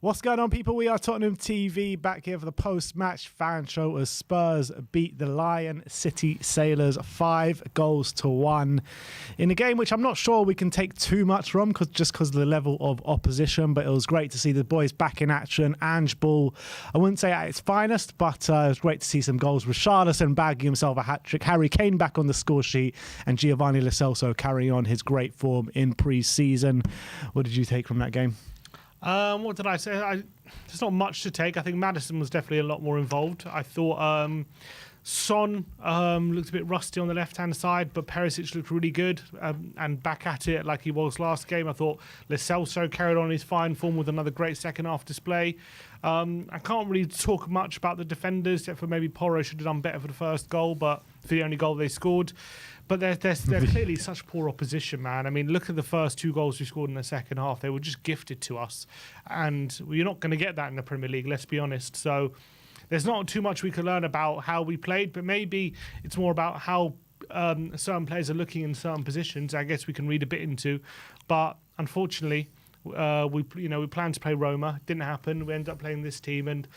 What's going on, people? We are Tottenham TV, back here for the post-match fan show as Spurs beat the Lion City Sailors 5-1 in a game which I'm not sure we can take too much from just because of the level of opposition, but it was great to see the boys back in action. Ange Ball, I wouldn't say at its finest, but it was great to see some goals. Richarlison bagging himself a hat-trick, Harry Kane back on the score sheet, and Giovanni Lo Celso carrying on his great form in pre-season. What did you take from that game? What did I say? There's not much to take. I think Maddison was definitely a lot more involved. I thought Son looked a bit rusty on the left-hand side, but Perisic looked really good and back at it like he was last game. I thought Lo Celso carried on his fine form with another great second-half display. I can't really talk much about the defenders, except for maybe Porro should have done better for the first goal, but for the only goal they scored. But they're clearly such poor opposition, man. I mean, look at the first two goals we scored in the second half. They were just gifted to us. And you're not going to get that in the Premier League, let's be honest. So there's not too much we can learn about how we played, but maybe it's more about how certain players are looking in certain positions. I guess we can read a bit into. But unfortunately, we planned to play Roma. It didn't happen. We ended up playing this team, and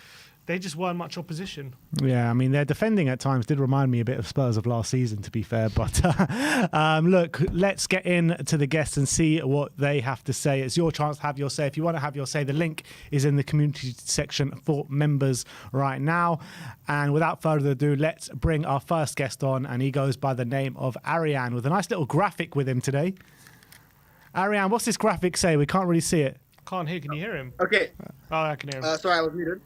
they just weren't much opposition. Yeah, I mean, their defending at times did remind me a bit of Spurs of last season, to be fair. But look, let's get into the guests and see what they have to say. It's your chance to have your say. If you want to have your say, the link is in the community section for members right now. And without further ado, let's bring our first guest on. And he goes by the name of Ariane, with a nice little graphic with him today. Ariane, what's this graphic say? We can't really see it. Can't hear. Can you hear him? Okay. Oh, I can hear him. Sorry, I was muted.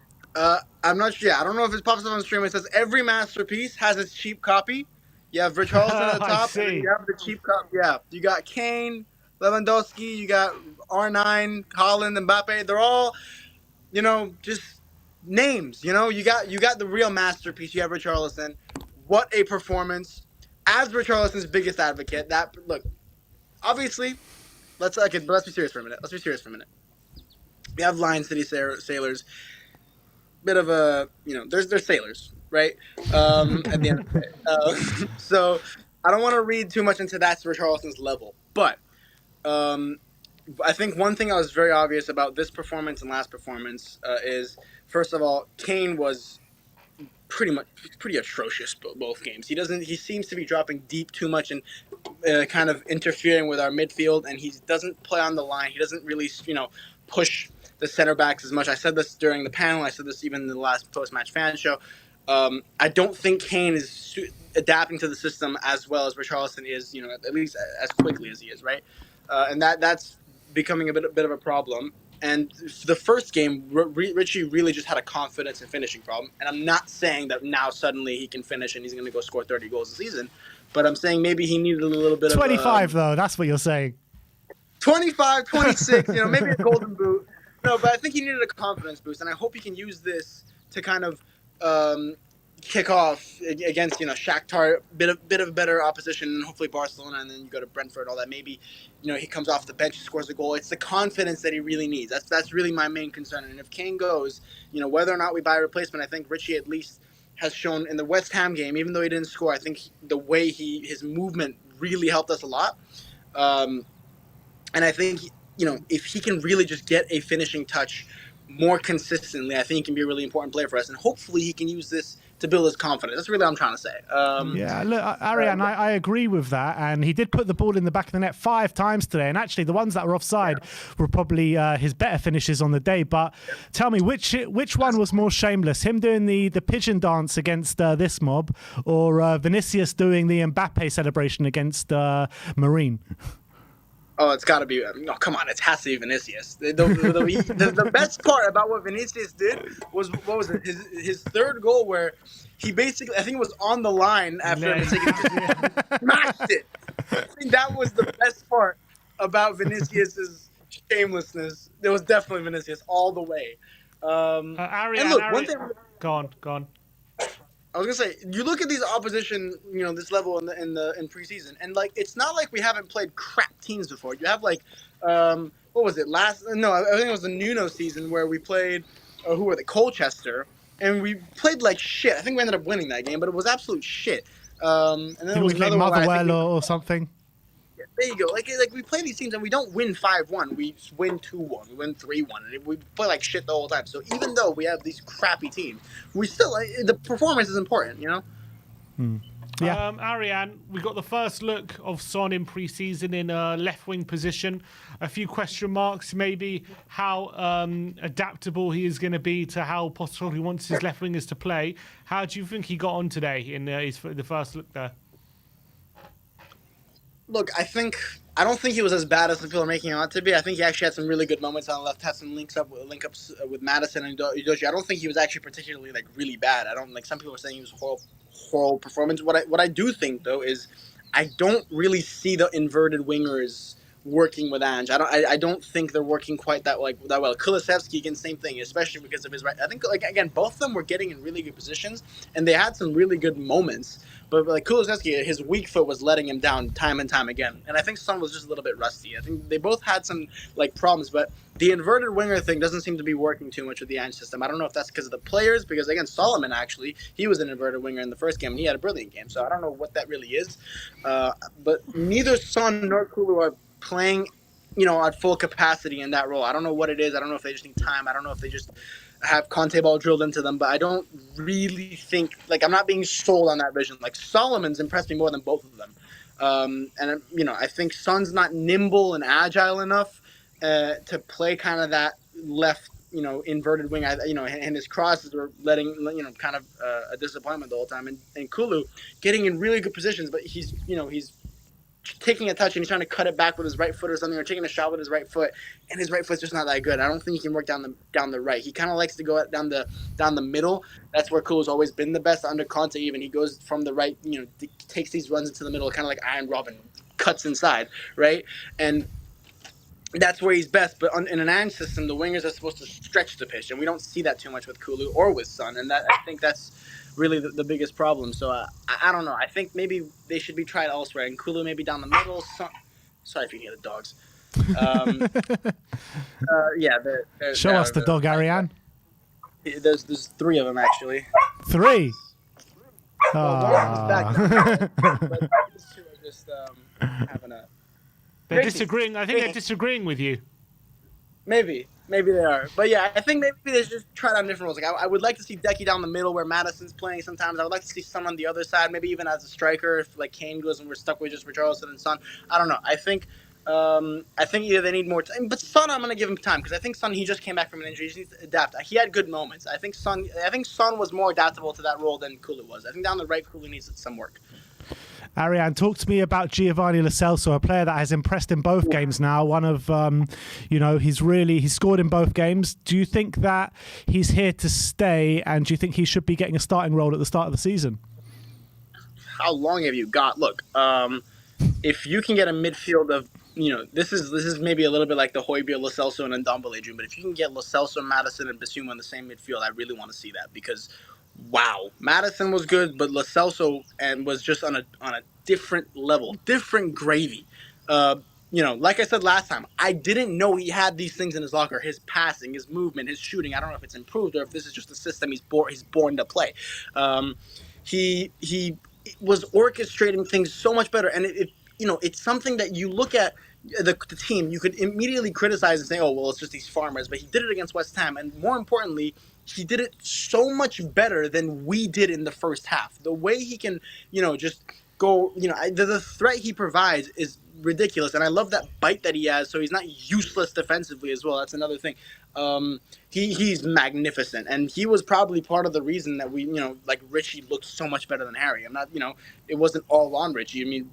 I'm not sure. Yeah, I don't know if it pops up on the stream. It says every masterpiece has its cheap copy. You have Richarlison at the top, and then you have the cheap copy. Yeah, you got Kane, Lewandowski, you got R9, Haaland, Mbappe. They're all, just names. You got the real masterpiece. You have Richarlison. What a performance! As Richarlison's biggest advocate, obviously, let's be serious for a minute. We have Lion City Sailors. Bit of a, they're sailors, right? At the end of the day. So I don't want to read too much into that Richarlison's level. But I think one thing I was very obvious about this performance and last performance is, first of all, Kane was pretty atrocious both games. He seems to be dropping deep too much and kind of interfering with our midfield, and he doesn't play on the line. He doesn't really, push the center backs as much. I said this during the panel. I said this even in the last post-match fan show. I don't think Kane is adapting to the system as well as Richarlison is, at least as quickly as he is, right? And that's becoming a bit of a problem. And the first game, Richie really just had a confidence and finishing problem. And I'm not saying that now suddenly he can finish and he's going to go score 30 goals a season. But I'm saying maybe he needed a little bit 25, though. That's what you're saying. 25, 26, maybe a golden boot. No, but I think he needed a confidence boost, and I hope he can use this to kind of kick off against, Shakhtar, bit of better opposition, and hopefully Barcelona, and then you go to Brentford, all that. Maybe, he comes off the bench, scores a goal. It's the confidence that he really needs. That's really my main concern. And if Kane goes, whether or not we buy a replacement, I think Richie at least has shown in the West Ham game, even though he didn't score, I think the way his movement really helped us a lot. And I think, if he can really just get a finishing touch more consistently, I think he can be a really important player for us. And hopefully he can use this to build his confidence. That's really what I'm trying to say. Yeah, look, Ariane, I agree with that. And he did put the ball in the back of the net 5 times today. And actually, the ones that were offside were probably his better finishes on the day. But tell me, which one was more shameless? Him doing the pigeon dance against this mob, or Vinicius doing the Mbappe celebration against Marine? Oh, it's got to be. No, come on. It has to be Vinicius. The best part about what Vinicius did was, what was it? His third goal, where he basically, I think it was on the line after a mistake, he just smashed it. I think that was the best part about Vinicius's shamelessness. It was definitely Vinicius all the way. Ariane, and look, one thing. Go on. I was gonna say, you look at these opposition, this level in preseason, and it's not like we haven't played crap teams before. You have what was it last? No, I think it was the Nuno season where we played, who were they? Colchester, and we played like shit. I think we ended up winning that game, but it was absolute shit. And then there was another Motherwell or something. there you go. Like we play these teams and we don't win 5-1. We win 2-1. We win 3-1. And we play like shit the whole time. So even though we have these crappy teams, we still the performance is important. You know. Yeah. Ariane, we got the first look of Son in pre-season in a left wing position. A few question marks, maybe how adaptable he is going to be to how Postecoglou wants his left wingers to play. How do you think he got on today in the first look there? Look, I don't think he was as bad as people are making him out to be. I think he actually had some really good moments on the left, had some link-ups with Madison and Udogie. I don't think he was actually particularly like really bad. I don't like some people are saying he was horrible performance. What I do think though is I don't really see the inverted wingers working with Ange. I don't think they're working quite that well. Kulusevski again, same thing, especially because of his right. I think like again, both of them were getting in really good positions and they had some really good moments. But like Kulusevski, his weak foot was letting him down time and time again. And I think Son was just a little bit rusty. I think they both had some like problems, but the inverted winger thing doesn't seem to be working too much with the Ange system. I don't know if that's because of the players, because again, Solomon actually, he was an inverted winger in the first game and he had a brilliant game. So I don't know what that really is. But neither Son nor Kulu are playing, at full capacity in that role. I don't know what it is. I don't know if they just need time. I don't know if they just have Conte ball drilled into them, but I don't really think, like, I'm not being sold on that vision. Like, Solomon's impressed me more than both of them. I think Son's not nimble and agile enough to play kind of that left, inverted wing. And his crosses were letting, kind of a disappointment the whole time. And Kulu getting in really good positions, but he's taking a touch and he's trying to cut it back with his right foot or something, or taking a shot with his right foot, and his right foot's just not that good. I don't think he can work down the right. He kind of likes to go down the middle. That's where Kulu's always been the best under Conte. Even he goes from the right, takes these runs into the middle, kind of like Iron Robin, cuts inside, right? And that's where he's best. But in an Ange system, the wingers are supposed to stretch the pitch, and we don't see that too much with Kulu or with Son. And I think that's really the biggest problem. So I don't know. I think maybe they should be tried elsewhere. And Kulu maybe down the middle. Sorry if you hear the dogs. Show us the dog, Ariane. There's 3 of them actually. 3. Well, one of them's back, but these 2 are just having a. They're disagreeing. I think they're disagreeing with you. Maybe they are. But yeah, I think maybe they should just try out different roles. Like I would like to see Decky down the middle where Madison's playing sometimes. I would like to see Son on the other side, maybe even as a striker if like Kane goes and we're stuck with just Richarlison and Son. I don't know. I think either they need more time. But Son, I'm going to give him time because I think Son, he just came back from an injury. He needs to adapt. He had good moments. I think Son was more adaptable to that role than Kulu was. I think down the right, Kulu needs some work. Ariane, talk to me about Giovanni Lo Celso, a player that has impressed in both games now. One of, he's scored in both games. Do you think that he's here to stay, and do you think he should be getting a starting role at the start of the season? How long have you got? Look, if you can get a midfield of, this is maybe a little bit like the Højbjerg, Lo Celso, and Ndombele dream, but if you can get Lo Celso, Madison, and Bissouma in the same midfield, I really want to see that because wow, Madison was good, but Lo Celso was just on a different level, different gravy. Like I said last time, I didn't know he had these things in his locker: his passing, his movement, his shooting. I don't know if it's improved or if this is just a system he's born to play. He was orchestrating things so much better, and it's something that you look at the team, you could immediately criticize and say, oh well, it's just these farmers, but he did it against West Ham, and more importantly, he did it so much better than we did in the first half. The way he can, just go, the threat he provides is ridiculous. And I love that bite that he has. So he's not useless defensively as well. That's another thing. He's magnificent. And he was probably part of the reason that we, like Richie looked so much better than Harry. I'm not, it wasn't all on Richie. I mean,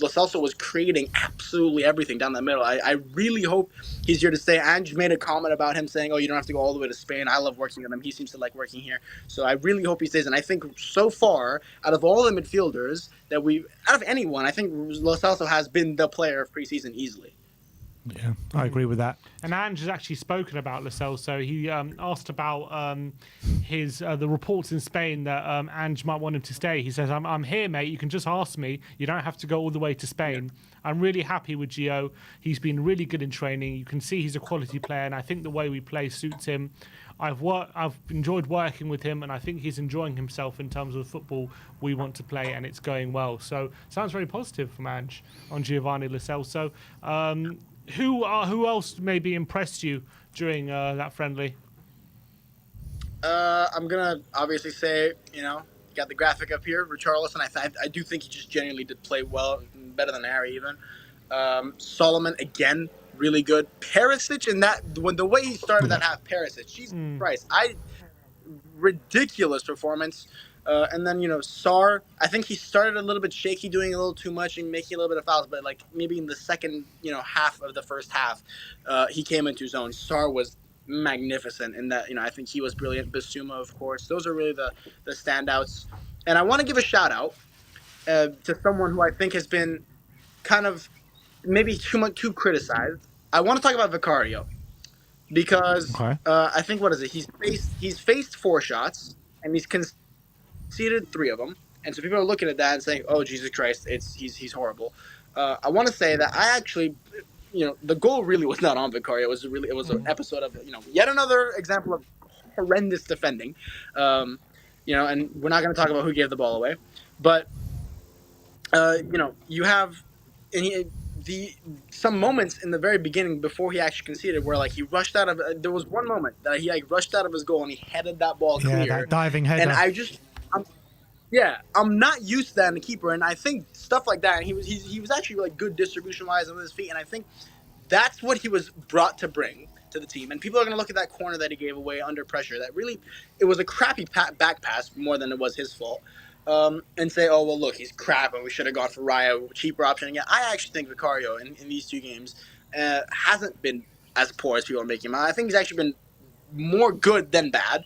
Lo Celso was creating absolutely everything down the middle. I really hope he's here to stay. Ange made a comment about him saying, oh, you don't have to go all the way to Spain. I love working with him. He seems to like working here. So I really hope he stays. And I think so far, out of all the midfielders out of anyone, I think Lo Celso has been the player of preseason easily. Yeah, I agree with that. And Ange has actually spoken about Lascelles. So he asked about the reports in Spain that Ange might want him to stay. He says, I'm here, mate. You can just ask me. You don't have to go all the way to Spain. Yeah. I'm really happy with Gio. He's been really good in training. You can see he's a quality player, and I think the way we play suits him. I've enjoyed working with him, and I think he's enjoying himself in terms of the football we want to play, and it's going well. So sounds very positive from Ange on Giovanni Lascelles. So who else maybe impressed you during that friendly? I'm gonna obviously say, got the graphic up here. Richarlison, I do think he just genuinely did play well, better than Harry even. Solomon again, really good. Perisic, and the way he started that half, Perisic, Jesus Christ, ridiculous performance. And then Sarr, I think he started a little bit shaky, doing a little too much and making a little bit of fouls, but like maybe in the second half of the first half, he came into his own. Sarr was magnificent in that. I think he was brilliant. Bissouma, of course, those are really the standouts. And I want to give a shout out to someone who I think has been kind of maybe too criticized. I want to talk about Vicario because I think he's faced 4 shots and he's conceded 3 of them, and so people are looking at that and saying, "Oh, Jesus Christ, he's horrible." I want to say that I actually, the goal really was not on Vicario. It was an episode of yet another example of horrendous defending. And we're not going to talk about who gave the ball away, but you have some moments in the very beginning before he actually conceded where like he rushed out of. There was one moment that he rushed out of his goal and he headed that ball clear. Yeah, that diving header. And I'm not used to that in the keeper, and I think stuff like that. And he was actually like good distribution wise with his feet, and I think that's what he was brought to bring to the team. And people are going to look at that corner that he gave away under pressure. That really, it was a crappy back pass more than it was his fault. And say, oh, well, look, he's crap, and we should have gone for Raya, cheaper option. Again, I actually think Vicario in these 2 games hasn't been as poor as people are making him out. I think he's actually been more good than bad.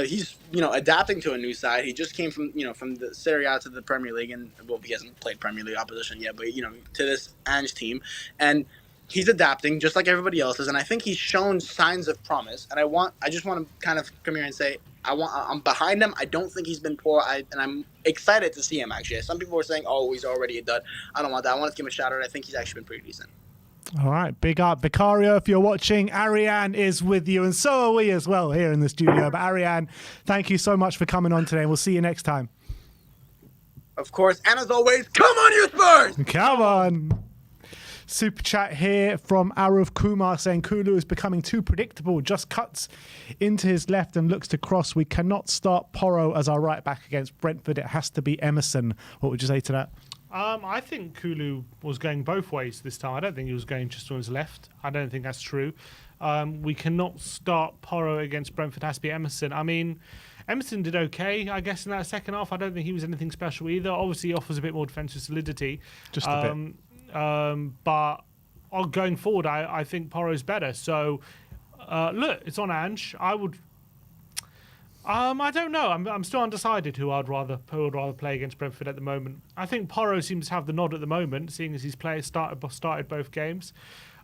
He's adapting to a new side. He just came from the Serie A to the Premier League, and well, he hasn't played Premier League opposition yet, but to this Ange team, and he's adapting just like everybody else is. And I think he's shown signs of promise. And I just want to kind of come here and say I'm behind him. I don't think he's been poor. And I'm excited to see him actually. Some people were saying, oh, he's already a dud. I don't want that. I want to give him a shout out. I think he's actually been pretty decent. All right, big up. Vicario, if you're watching, Ariane is with you, and so are we as well here in the studio. But Ariane, thank you so much for coming on today, and we'll see you next time. Of course, and as always, come on, you Spurs! Come on! Super chat here from Arav Kumar saying Kulu is becoming too predictable, just cuts into his left and looks to cross. We cannot start Porro as our right back against Brentford. It has to be Emerson. What would you say to that? I think Kulu was going both ways this time. I don't think he was going just on his left. I don't think that's true. We cannot start Porro against Brentford. It has to be Emerson. I mean, Emerson did okay, I guess, in that second half. I don't think he was anything special either. Obviously, he offers a bit more defensive solidity. Just a bit. But going forward, I think Porro's better. So, look, it's on Ange. I don't know. I'm still undecided who I'd rather play against Brentford at the moment. I think Porro seems to have the nod at the moment, seeing as he's started both games.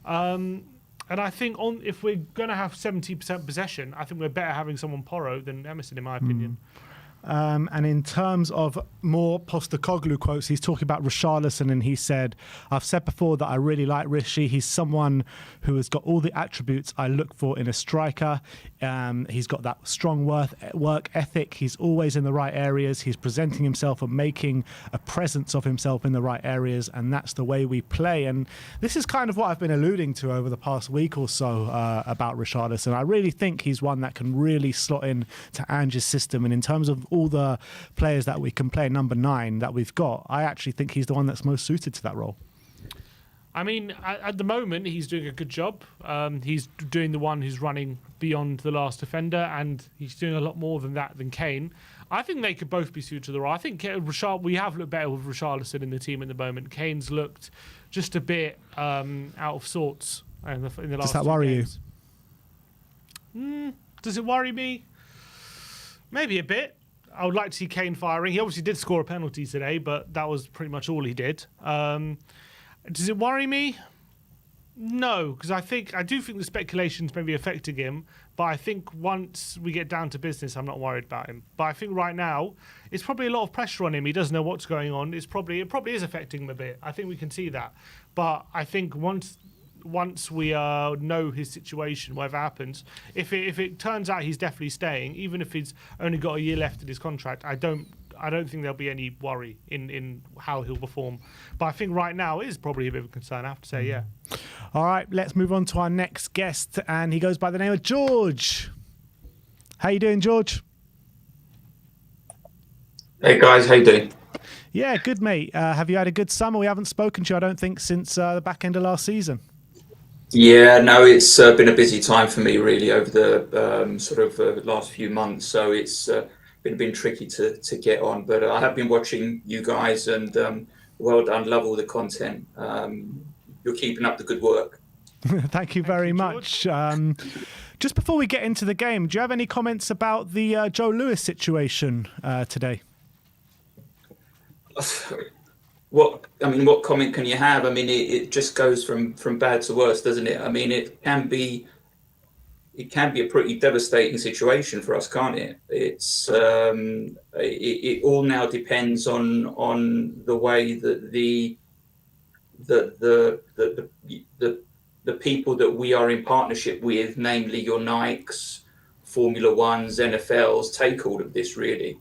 And I think if we're going to have 70% possession, I think we're better having someone Porro than Emerson, in my opinion. And in terms of more Postecoglou quotes, he's talking about Richarlison, and he said, I've said before that I really like Rishi. He's someone who has got all the attributes I look for in a striker. He's got that strong work ethic. He's always in the right areas. He's presenting himself and making a presence of himself in the right areas, and that's the way we play. And this is kind of what I've been alluding to over the past week or so about Richarlison. I really think he's one that can really slot in to Ange's system, and in terms of all the players that we can play number 9 that we've got, I actually think he's the one that's most suited to that role. I mean, at the moment, he's doing a good job. He's doing the one who's running beyond the last defender, and he's doing a lot more than that than Kane. I think they could both be suited to the role. I think we have looked better with Richarlison in the team at the moment. Kane's looked just a bit out of sorts in the last 2 games. Does that worry you? Does it worry me? Maybe a bit. I would like to see Kane firing. He obviously did score a penalty today, but that was pretty much all he did. Does it worry me? No, because I do think the speculations may be affecting him, but I think once we get down to business, I'm not worried about him. But I think right now, it's probably a lot of pressure on him. He doesn't know what's going on. It probably is affecting him a bit. I think we can see that. But I think once we know his situation, whatever happens, if it turns out he's definitely staying, even if he's only got a year left in his contract, I don't think there'll be any worry in how he'll perform. But I think right now it is probably a bit of a concern, I have to say, yeah. All right, let's move on to our next guest, and he goes by the name of George. How you doing, George? Hey guys, how you doing? Yeah, good, mate. Have you had a good summer? We haven't spoken to you, I don't think, since the back end of last season. Yeah, no, it's been a busy time for me really over the last few months. So it's been tricky to get on, but I have been watching you guys, and well done. Love all the content. You're keeping up the good work. Thank you very much. Just before we get into the game, do you have any comments about the Joe Lewis situation today? What comment can you have? I mean, it just goes from bad to worse, doesn't it? I mean, it can be a pretty devastating situation for us, can't it? It's it all now depends on the way that the people that we are in partnership with, namely your Nikes, Formula Ones, NFLs, take all of this really.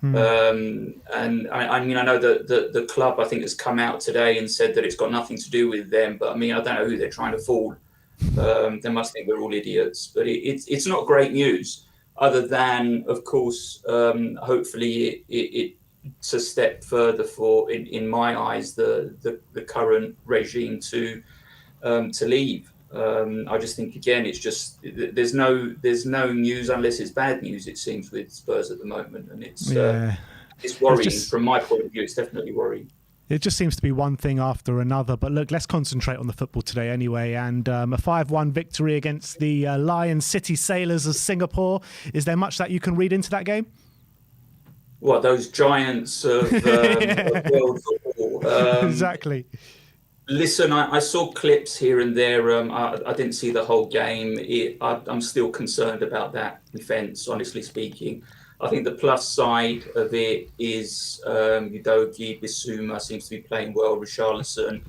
And I mean, I know that the club, I think, has come out today and said that it's got nothing to do with them. But I mean, I don't know who they're trying to fool. They must think we're all idiots. But it's not great news, other than, of course, hopefully it's a step further for, in my eyes, the current regime to leave. I just think, again, it's just there's no news unless it's bad news, it seems, with Spurs at the moment, and it's worrying. From my point of view, it's definitely worrying. It just seems to be one thing after another. But look, let's concentrate on the football today anyway. And a 5-1 victory against the Lion City Sailors of Singapore. Is there much that you can read into that game? What, those giants of world football? Exactly. Listen, I saw clips here and there. I didn't see the whole game. I'm still concerned about that defence, honestly speaking. I think the plus side of it is Udogie, Bissouma seems to be playing well. Richarlison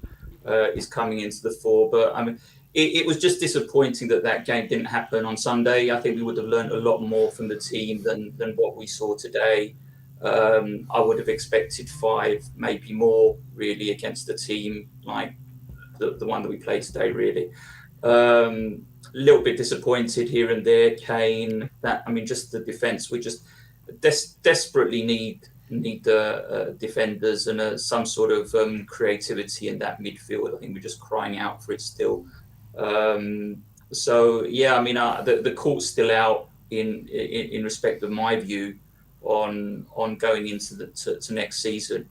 is coming into the fore. But I mean, it was just disappointing that game didn't happen on Sunday. I think we would have learned a lot more from the team than what we saw today. I would have expected 5, maybe more, really, against the team like the one that we played today, really. A little bit disappointed here and there. Kane, just the defence. We just desperately need defenders and some sort of creativity in that midfield. I think we're just crying out for it still. So yeah, I mean, the court's still out in respect of my view on going into to next season.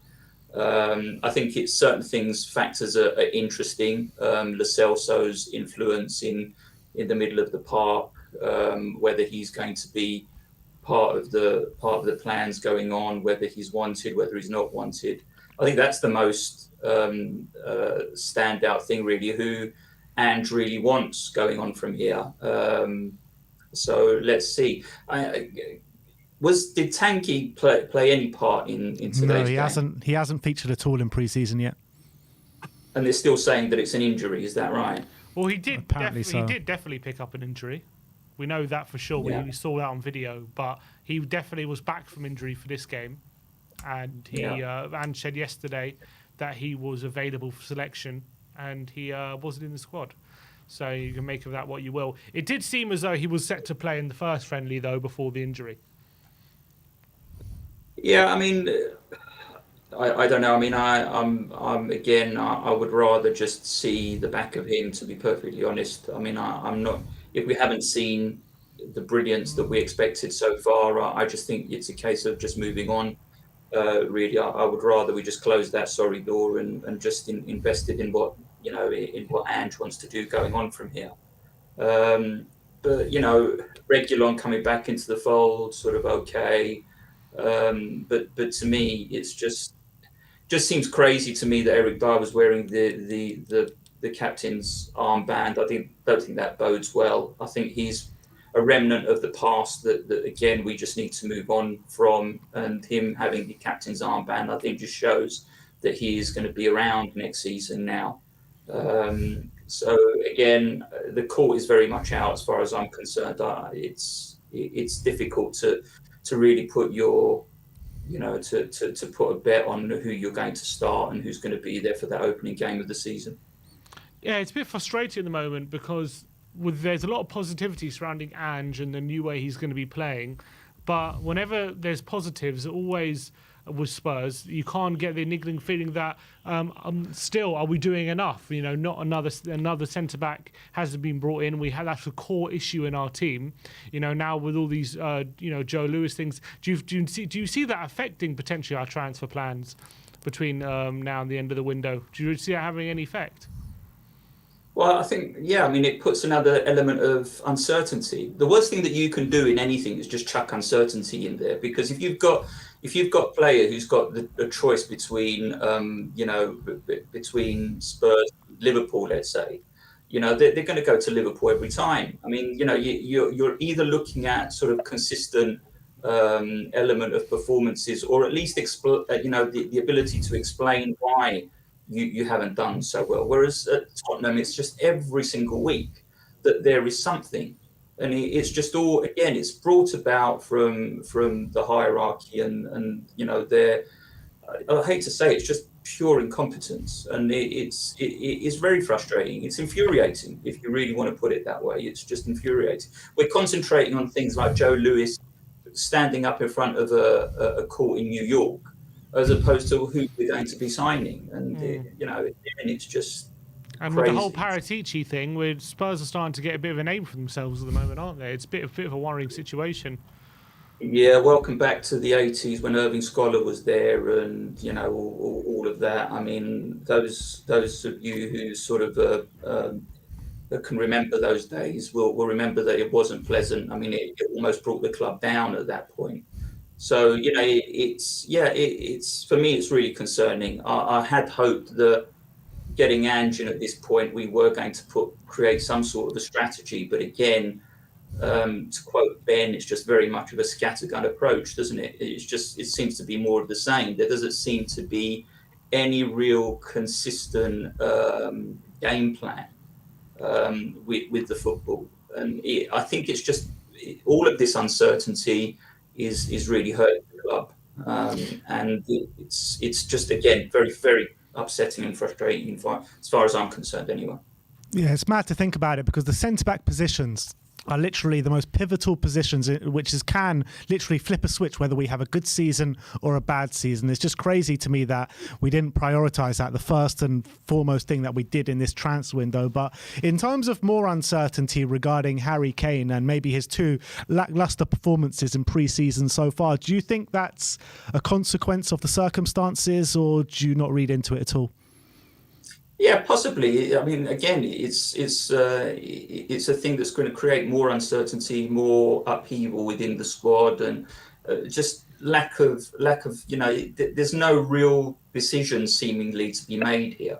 I think it's certain factors are interesting. Lo Celso's influence in the middle of the park, whether he's going to be part of the plans going on, whether he's wanted, whether he's not wanted. I think that's the most standout thing, really, who Ange really wants going on from here. So let's see. Did Tanguy play any part in today's game? No, he hasn't featured at all in pre-season yet. And they're still saying that it's an injury. Is that right? Well, he did. Apparently so. He did definitely pick up an injury. We know that for sure. Yeah. We saw that on video. But he definitely was back from injury for this game, and Ange said yesterday that he was available for selection, and he wasn't in the squad. So you can make of that what you will. It did seem as though he was set to play in the first friendly though before the injury. Yeah, I mean, I don't know. I mean, I would rather just see the back of him, to be perfectly honest. I mean, I'm not. If we haven't seen the brilliance that we expected so far, I just think it's a case of just moving on. Really, I would rather we just close that sorry door and just invested in what in what Ange wants to do going on from here. But Reguilon coming back into the fold, sort of okay. But to me, it's just seems crazy to me that Eric Dyer was wearing the the captain's armband. Don't think that bodes well. I think he's a remnant of the past that again we just need to move on from. And him having the captain's armband, I think, just shows that he is going to be around next season now. So again, the court is very much out as far as I'm concerned. It's difficult to really put your to put a bet on who you're going to start and who's going to be there for that opening game of the season. Yeah, it's a bit frustrating at the moment because there's a lot of positivity surrounding Ange and the new way he's going to be playing, but whenever there's positives, always with Spurs, you can't get the niggling feeling that still, are we doing enough? Not another centre back hasn't been brought in. That's a core issue in our team. Now with all these Joe Lewis things, do you see that affecting potentially our transfer plans between now and the end of the window? Do you see that having any effect? Well, I think, it puts another element of uncertainty. The worst thing that you can do in anything is just chuck uncertainty in there, because if you've got a player who's got the choice between, between Spurs, Liverpool, let's say, they're going to go to Liverpool every time. I mean, you're either looking at sort of consistent element of performances, or at least the ability to explain why you haven't done so well. Whereas at Tottenham, it's just every single week that there is something. And it's just all, again, it's brought about from the hierarchy and I hate to say it, it's just pure incompetence. And it is very frustrating. It's infuriating, if you really want to put it that way. It's just infuriating. We're concentrating on things like Joe Lewis standing up in front of a court in New York, as opposed to who we're going to be signing. And, it's just And crazy. with the whole Paratici thing, where Spurs are starting to get a bit of a name for themselves at the moment, aren't they? It's a bit of a worrying situation. Yeah, welcome back to the 80s when Irving Scholar was there, and all of that. I mean, those of you who sort of can remember those days will remember that it wasn't pleasant. I mean, it almost brought the club down at that point. So it's for me, it's really concerning. I had hoped that getting Ange in at this point, we were going to create some sort of a strategy, but again, to quote Ben, it's just very much of a scattergun approach, doesn't it? It seems to be more of the same. There doesn't seem to be any real consistent game plan with the football, and I think it's just all of this uncertainty is really hurting the club, and it's just, again, very, very upsetting and frustrating as far as I'm concerned anyway. Yeah, it's mad to think about it, because the centre-back positions are literally the most pivotal positions, which can literally flip a switch whether we have a good season or a bad season. It's just crazy to me that we didn't prioritise that, the first and foremost thing that we did in this transfer window. But in terms of more uncertainty regarding Harry Kane and maybe his two lacklustre performances in pre-season so far, do you think that's a consequence of the circumstances, or do you not read into it at all? Yeah, possibly. I mean, again, it's a thing that's going to create more uncertainty, more upheaval within the squad, and just lack of. There's no real decision seemingly to be made here.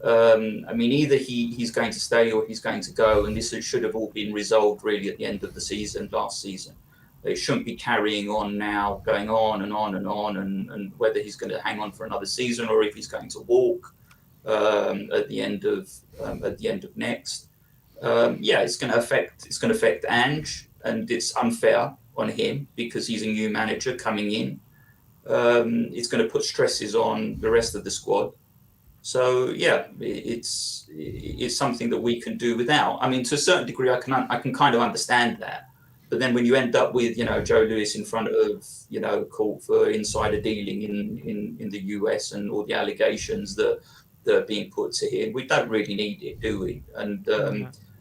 I mean, either he's going to stay or he's going to go, and this should have all been resolved really at the end of the season, last season. They shouldn't be carrying on now, going on and on and on, and whether he's going to hang on for another season or if he's going to walk at the end of next. It's going to affect Ange, and it's unfair on him because he's a new manager coming in. It's going to put stresses on the rest of the squad. So it's something that we can do without. I mean, to a certain degree, I can kind of understand that. But then when you end up with Joe Lewis in front of court for insider dealing in the US and all the allegations that are being put to him, we don't really need it, do we? And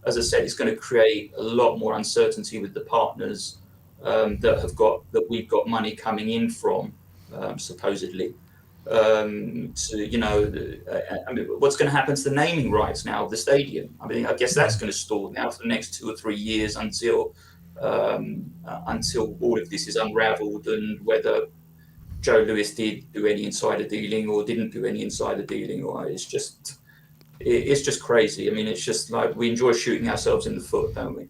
as I said, it's going to create a lot more uncertainty with the partners that we've got money coming in from, supposedly. I mean, what's going to happen to the naming rights now of the stadium? I mean, I guess that's going to stall now for the next 2 or 3 years until all of this is unravelled, and whether Joe Lewis did do any insider dealing or didn't do any insider dealing, or it's just it's just crazy. I mean, it's just like we enjoy shooting ourselves in the foot, don't we?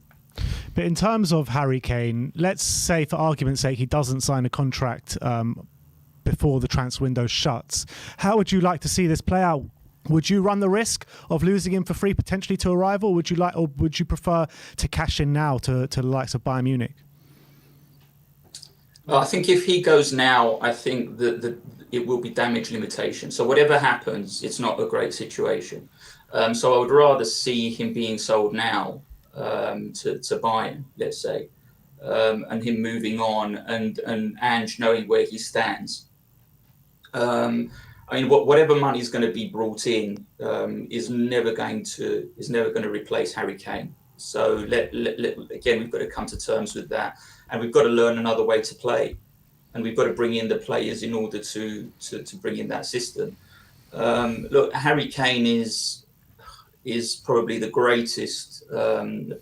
But in terms of Harry Kane, let's say for argument's sake he doesn't sign a contract before the transfer window shuts. How would you like to see this play out? Would you run the risk of losing him for free potentially to a rival? Or would you prefer to cash in now to the likes of Bayern Munich? I think if he goes now, I think that it will be damage limitation. So whatever happens, it's not a great situation. So I would rather see him being sold now to Bayern, let's say, and him moving on, and Ange knowing where he stands. I mean, whatever money is going to be brought in is never going to replace Harry Kane. So again, we've got to come to terms with that, and we've got to learn another way to play, and we've got to bring in the players in order to bring in that system. Look, Harry Kane is probably the greatest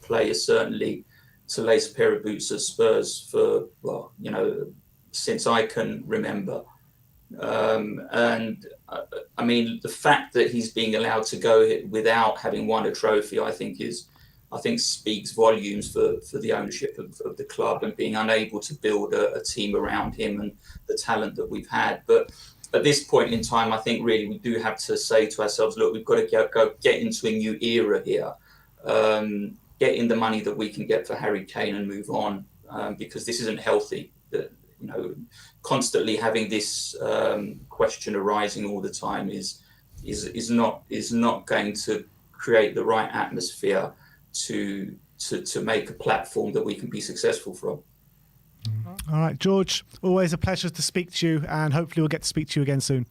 player, certainly, to lace a pair of boots at Spurs for, well, you know, since I can remember. And I mean, the fact that he's being allowed to go without having won a trophy, I think speaks volumes for the ownership of the club, and being unable to build a team around him and the talent that we've had. But at this point in time, I think really we do have to say to ourselves, look, we've got to get into a new era here, get in the money that we can get for Harry Kane and move on, because this isn't healthy. You know, constantly having this question arising all the time is not going to create the right atmosphere to make a platform that we can be successful from. All right, George, always a pleasure to speak to you, and hopefully we'll get to speak to you again soon.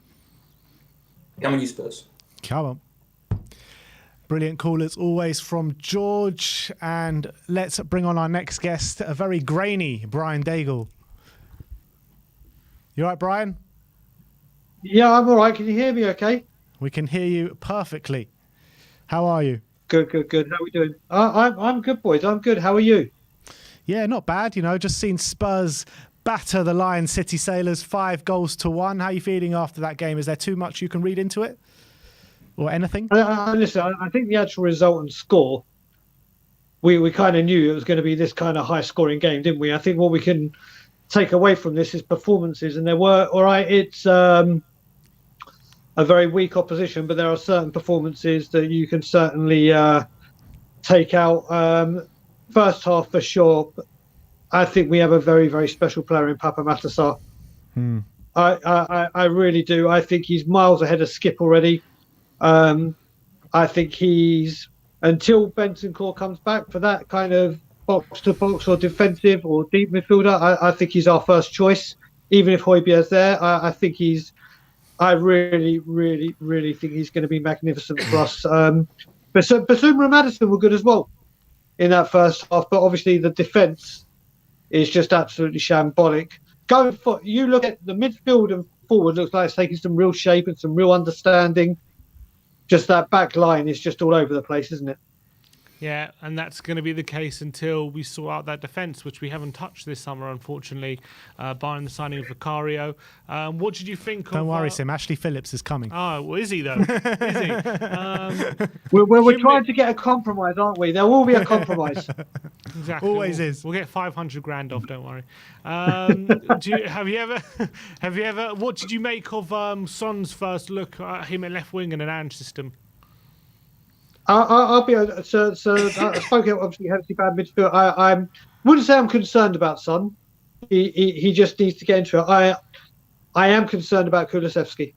Come on, you Spurs. Come on. Brilliant call as always from George, and let's bring on our next guest, a very grainy Brian Daigle. You all right, Brian? Yeah, I'm all right. Can you hear me okay? We can hear you perfectly. How are you? Good. How are we doing? I'm good, boys. I'm good. How are you? Yeah, not bad. You know, just seen Spurs batter the Lion City Sailors 5-1. How are you feeling after that game? Is there too much you can read into it? Or anything? Listen, I think the actual result and score, we kind of knew it was going to be this kind of high-scoring game, didn't we? I think what we can take away from this is performances, and there were, all right, it's a very weak opposition, but there are certain performances that you can certainly take out. First half for sure, I think we have a very, very special player in Papa Matasar. I really do. I think he's miles ahead of Skip already. I think he's, until Bentancur comes back for that kind of box-to-box or defensive or deep midfielder, I think he's our first choice. Even if Højbjerg's there, I really, really, really think he's going to be magnificent for us. Basuma and Maddison were good as well in that first half, but obviously the defence is just absolutely shambolic. You look at the midfield and forward, looks like it's taking some real shape and some real understanding. Just that back line is just all over the place, isn't it? Yeah, and that's going to be the case until we sort out that defence, which we haven't touched this summer, unfortunately, barring the signing of Vicario. What did you think of... Don't worry, Sim. Ashley Phillips is coming. Oh, well, is he, though? Is he? We're trying to get a compromise, aren't we? There will be a compromise. Exactly. Always is. We'll get 500 grand off, don't worry. Have you ever... What did you make of Son's first look at him at left wing in an Ange system? I'll be so. I spoke about obviously healthy bad midfield. I wouldn't say I'm concerned about Son. He just needs to get into it. I am concerned about Kulusevski.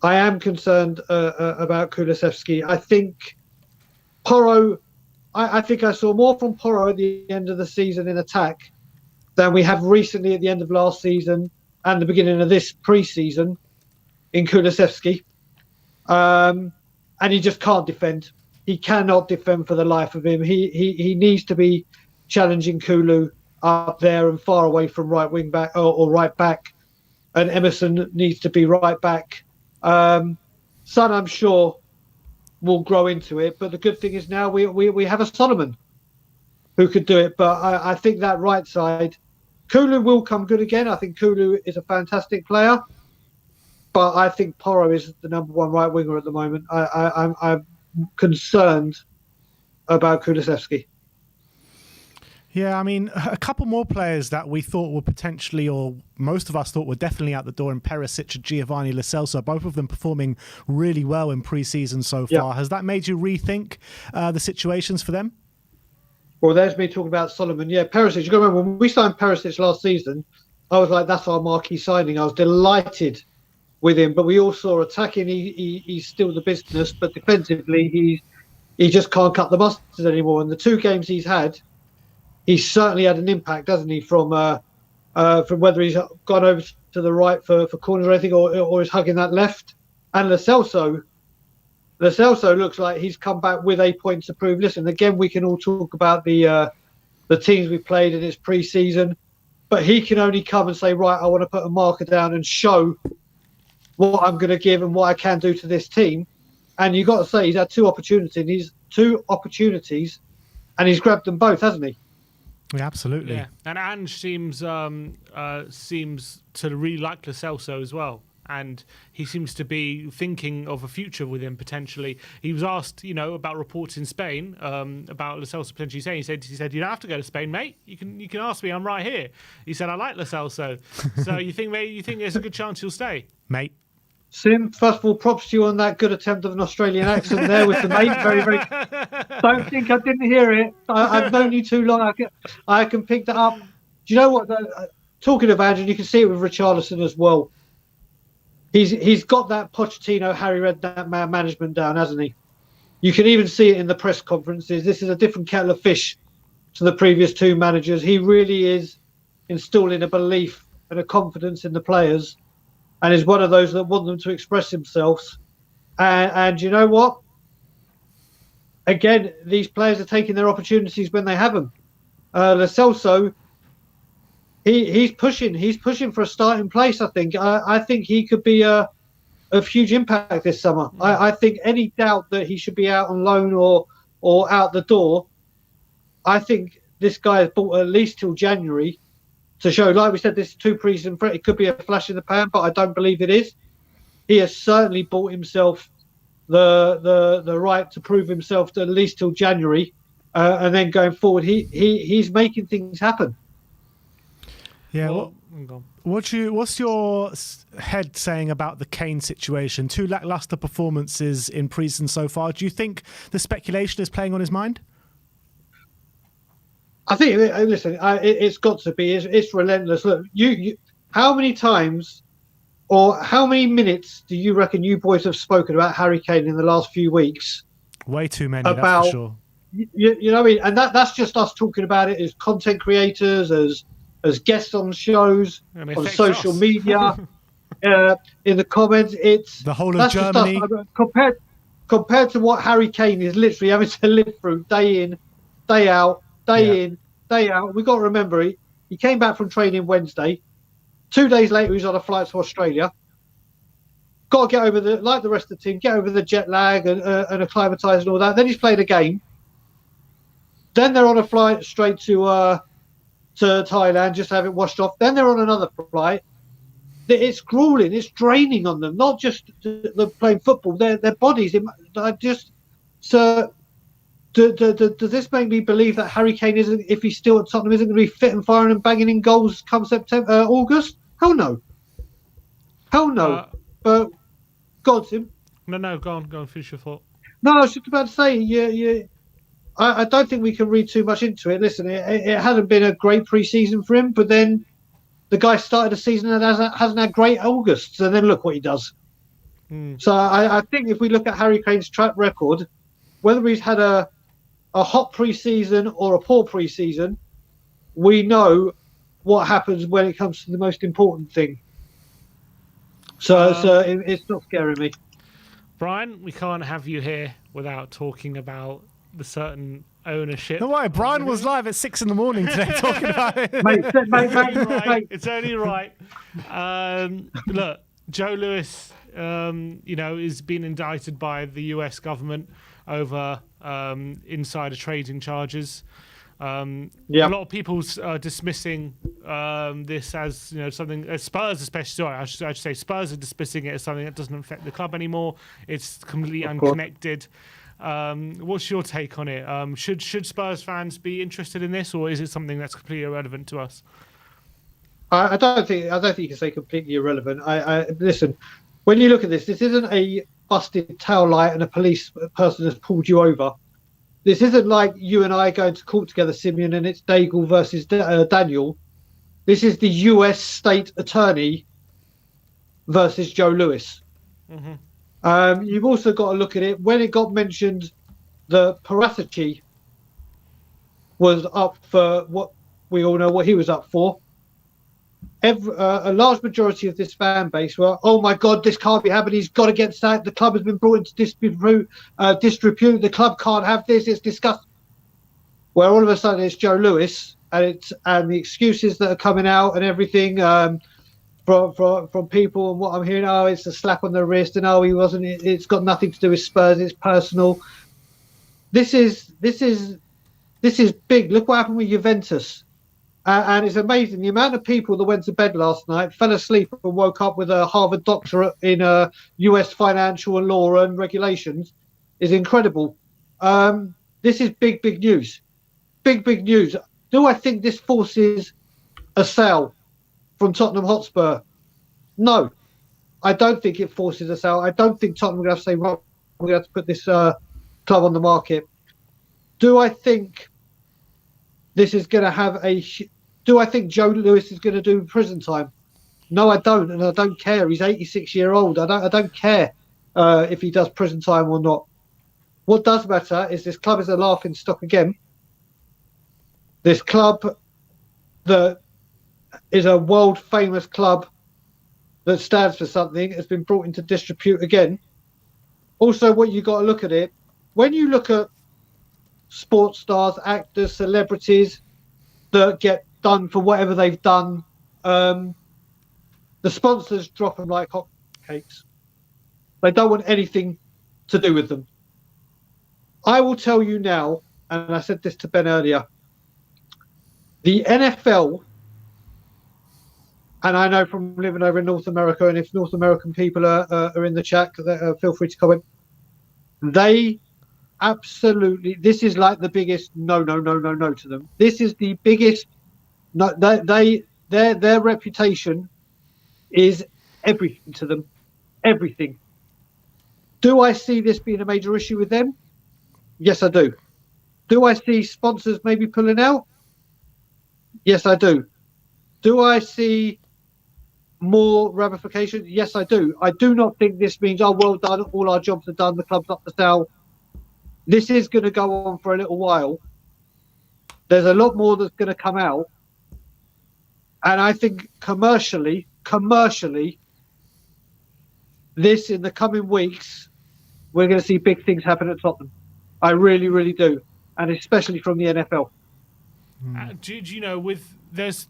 I am concerned about Kulusevski. I think Porro. I think I saw more from Porro at the end of the season in attack than we have recently at the end of last season and the beginning of this pre-season in Kulusevski. And he just can't defend. He cannot defend for the life of him. He needs to be challenging Kulu up there and far away from right wing back or right back. And Emerson needs to be right back. Son, I'm sure, will grow into it. But the good thing is now we have a Solomon who could do it. But I think that right side, Kulu will come good again. I think Kulu is a fantastic player. but I think Porro is the number one right winger at the moment. I'm concerned about Kulusevski. Yeah, I mean, a couple more players that we thought were potentially, or most of us thought were definitely out the door, in Perisic and Giovanni Lo Celso, both of them performing really well in pre-season so far. Has that made you rethink the situations for them? Well, there's me talking about Solomon. Yeah, Perisic. You got to remember, when we signed Perisic last season, I was like, that's our marquee signing. I was delighted with him, but we all saw attacking, he's still the business, but defensively, he just can't cut the mustard anymore. And the 2 games he's had, he's certainly had an impact, hasn't he, from whether he's gone over to the right for corners or anything, or is hugging that left. And Lo Celso looks like he's come back with a point to prove. Listen, again, we can all talk about the teams we played in his pre-season, but he can only come and say, right, I want to put a marker down and show what I'm going to give and what I can do to this team. And you've got to say he's had 2 opportunities. And he's grabbed them both, hasn't he? Yeah, absolutely. Yeah, and Ange seems to really like Lo Celso as well, and he seems to be thinking of a future with him potentially. He was asked, about reports in Spain about Lo Celso potentially saying. He said, you don't have to go to Spain, mate. You can ask me. I'm right here. He said, I like Lo Celso. So you think there's a good chance he'll stay, mate? Sim, first of all, props to you on that good attempt of an Australian accent there with the mate. Very, very. Don't think I didn't hear it. I've known you too long. I can pick that up. Do you know what? Talking of Andrew, you can see it with Richarlison as well. He's got that Pochettino, Harry Redknapp management down, hasn't he? You can even see it in the press conferences. This is a different kettle of fish to the previous 2 managers. He really is installing a belief and a confidence in the players, and is one of those that want them to express themselves. And you know what? Again, these players are taking their opportunities when they have them. Lo Celso, he's pushing for a starting place, I think. I think he could be of huge impact this summer. I think any doubt that he should be out on loan or out the door, I think this guy has bought at least till January to show, like we said, this 2 pre-season threat. It could be a flash in the pan, but I don't believe it is. He has certainly bought himself the right to prove himself to at least till January, and then going forward, he's making things happen. Yeah. What's your head saying about the Kane situation? 2 lackluster performances in pre-season so far. Do you think the speculation is playing on his mind? I think, listen, it's got to be. It's relentless. Look, you, how many times or how many minutes do you reckon you boys have spoken about Harry Kane in the last few weeks? Way too many, that's for sure. You know what I mean? And that's just us talking about it as content creators, as guests on shows, on social media, in the comments. It's the whole of Germany. Compared to what Harry Kane is literally having to live through day in, day out, day in, day out. We've got to remember, he came back from training Wednesday. 2 days later, he's on a flight to Australia. Got to get over like the rest of the team, get over the jet lag and acclimatise and all that. Then he's played a game. Then they're on a flight straight to Thailand, just to have it washed off. Then they're on another flight. It's grueling. It's draining on them. Not just the playing football. Their bodies. So does this make me believe that Harry Kane isn't, if he's still at Tottenham, isn't going to be fit and firing and banging in goals come August? Hell no. But go on, Tim. No, go on, finish your thought. No, I was just about to say, I don't think we can read too much into it. Listen, it hasn't been a great pre-season for him, but then the guy started a season and hasn't had great Augusts, and then look what he does. So I think if we look at Harry Kane's track record, whether he's had a hot pre-season or a poor pre-season, we know what happens when it comes to the most important thing. So it's not scaring me. Brian, we can't have you here without talking about the certain ownership. No way, Brian was live at 6 a.m. today talking about it. Mate. It's only right. Look, Joe Lewis, is being indicted by the US government over insider trading charges. A lot of people dismissing this as something. Spurs, especially, sorry, I should say Spurs are dismissing it as something that doesn't affect the club anymore. It's completely unconnected. What's your take on it? Should Spurs fans be interested in this, or is it something that's completely irrelevant to us? I don't think you can say completely irrelevant. I listen. When you look at this isn't a busted tail light and a police person has pulled you over. This isn't like you and I going to court together, Simeon, and it's Daigle versus Daniel. This is the US state attorney versus Joe Lewis. Mm-hmm. You've also got to look at it. When it got mentioned that Paratici was up for what we all know what he was up for, a large majority of this fan base were, oh my God, this can't be happening. He's got to get sacked. The club has been brought into disrepute. The club can't have this. It's disgusting. Where all of a sudden it's Joe Lewis, and the excuses that are coming out and everything from people and what I'm hearing. Oh, it's a slap on the wrist, and oh, he wasn't. It's got nothing to do with Spurs. It's personal. This is big. Look what happened with Juventus. And it's amazing the amount of people that went to bed last night, fell asleep and woke up with a Harvard doctorate in US financial and law and regulations is incredible. This is big news. Big news. Do I think this forces a sale from Tottenham Hotspur? No, I don't think it forces a sale. I don't think Tottenham are going to have to say, well, we're going to have to put this club on the market. Do I think this is going to have do I think Joe Lewis is going to do prison time? No, I don't, and I don't care. He's 86-year-old. I don't care if he does prison time or not. What does matter is this club is a laughing stock again. This club that is a world-famous club that stands for something has been brought into disrepute again. Also, what you got to look at it, when you look at sports stars, actors, celebrities that get done for whatever they've done, the sponsors drop them like hotcakes. They don't want anything to do with them. I will tell you now, and I said this to Ben earlier, the NFL, and I know from living over in North America, and if North American people are in the chat, feel free to comment. They absolutely, this is like the biggest no to them. This is the biggest. No, their reputation is everything to them, everything. Do I see this being a major issue with them? Yes, I do. Do I see sponsors maybe pulling out? Yes, I do. Do I see more ramifications? Yes, I do. I do not think this means, oh, well done, all our jobs are done, the club's up for sale. This is going to go on for a little while. There's a lot more that's going to come out. And I think commercially, this in the coming weeks, we're going to see big things happen at Tottenham. I really do. And especially from the NFL. Do you know, there's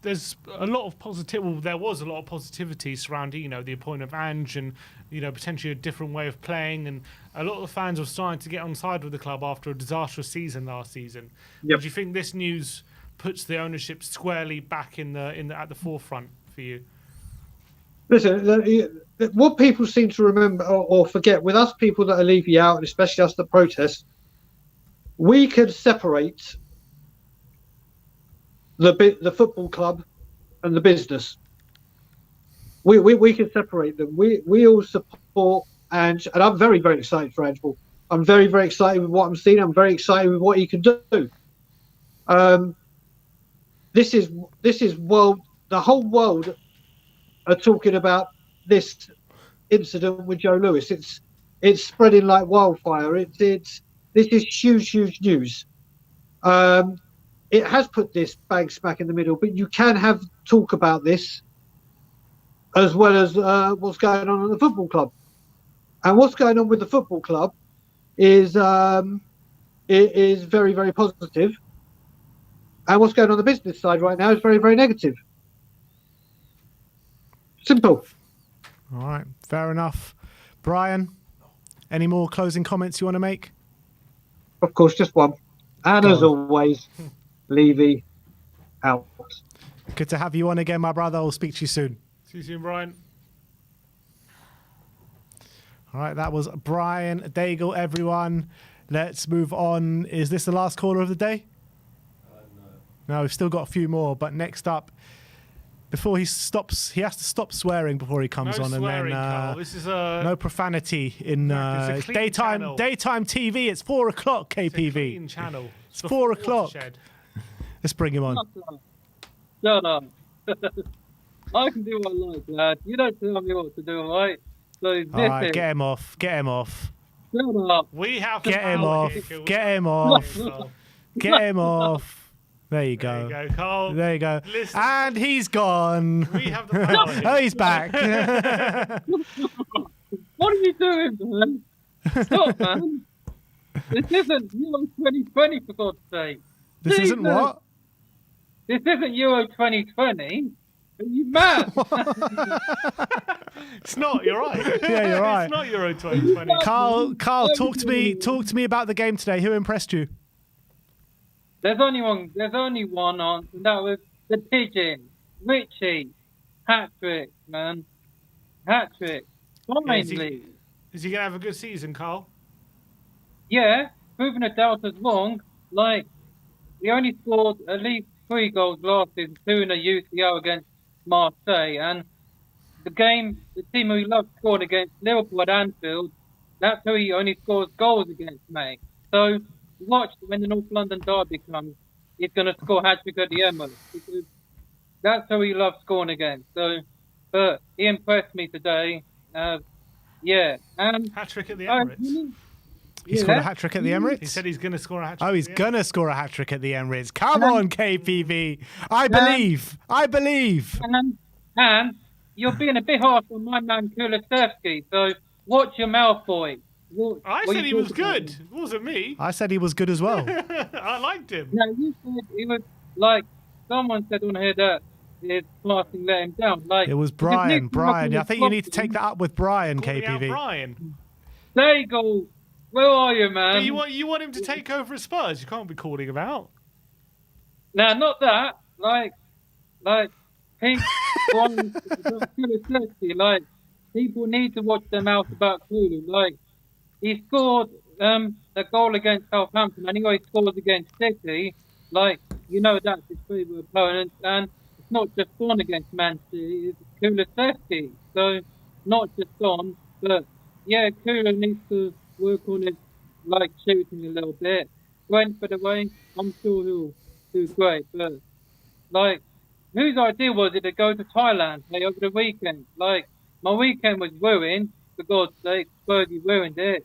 a lot of positivity. Well, there was a lot of positivity surrounding the appointment of Ange and potentially a different way of playing, and a lot of the fans were starting to get on side with the club after a disastrous season last season. Yep. Do you think this news puts the ownership squarely back at the forefront for you? Listen, what people seem to remember or forget with us people that are leaving out, and especially us that protest, we could separate the football club and the business. We can separate them. We all support Ange, and I'm very excited for Ange Ball. I'm very excited with what I'm seeing. I'm very excited with what he can do. This is world. The whole world are talking about this incident with Joe Lewis. It's spreading like wildfire. This is huge news. It has put this bang smack in the middle, but you can have talk about this as well as what's going on at the football club. And what's going on with the football club is very positive. And what's going on the business side right now is very negative. Simple. All right, fair enough. Brian, any more closing comments you want to make? Of course, just one. And as always, Levy out. Good to have you on again, my brother. I'll speak to you soon. See you soon, Brian. All right, that was Brian Daigle, everyone. Let's move on. Is this the last caller of the day? No, we've still got a few more. But next up, before he stops, he has to stop swearing before he comes No on, swearing, and then Carl. This is no profanity in it's a clean daytime channel. daytime TV. It's 4 o'clock, It's a KPV. clean channel. It's 4 o'clock. Watershed. Let's bring him on. Shut up. I can do what I like, lad. You don't tell me what to do, alright? So this All right, is... get him off. Get him off. Shut up. We have Get him power off. here, Carl. Get him off. Carl. Get him off. There you go. There you go, Carl. There you go. Listen. And he's gone. We have the power here. Oh, he's back. What are you doing, man? Stop, man. This isn't Euro 2020, for God's sake. This isn't Jesus. what? This isn't Euro 2020. Are you mad? It's not. You're right. Yeah, you're right. It's not Euro 2020. Carl, talk to me. Talk to me about the game today. Who impressed you? There's only one answer, and that was the pigeon. Richie. Hat trick, man. Hat trick. Finally. Is he gonna have a good season, Carl? Yeah, proving the doubters wrong. Like, he only scored at least 3 goals last season, 2 in a UCL against Marseille. And the team who he loves scoring against Liverpool at Anfield, that's who he only scores goals against, mate. So, watch when the North London derby comes, he's going to score hat-trick at the Emirates. Because that's who he loves scoring against. So, but he impressed me today. Yeah. And Hat trick at the Emirates. He scored a hat trick at the Emirates. He said he's gonna score a hat trick. Oh, he's gonna score a hat trick at the Emirates. Come on, KPV. I believe. I believe. And you're being a bit harsh on my man Kulusevski. So watch your mouth, boy. I said he was good. It wasn't me. I said he was good as well. I liked him. No, you said he was like someone said on here that his passing let him down. Like It was because Brian. Nick Brian. I Martin think you need to was take that up with Brian, Calling out KPV. Brian. There you go. Where are you, man? But you want him to take over at Spurs? You can't be calling him out. Now, not that. Like Pink one Kulusevski. Like people need to watch their mouth about Kulu. Like he scored a goal against Southampton, and he always scores against City. Like that's his favourite opponent, and it's not just on against Man City. It's Kulusevski. So not just on, but yeah, Kulu needs to work on his shooting a little bit. Brentford away, I'm sure he'll do great. But whose idea was it to go to Thailand over the weekend? My weekend was ruined. For God's sake, Spurs, you ruined it.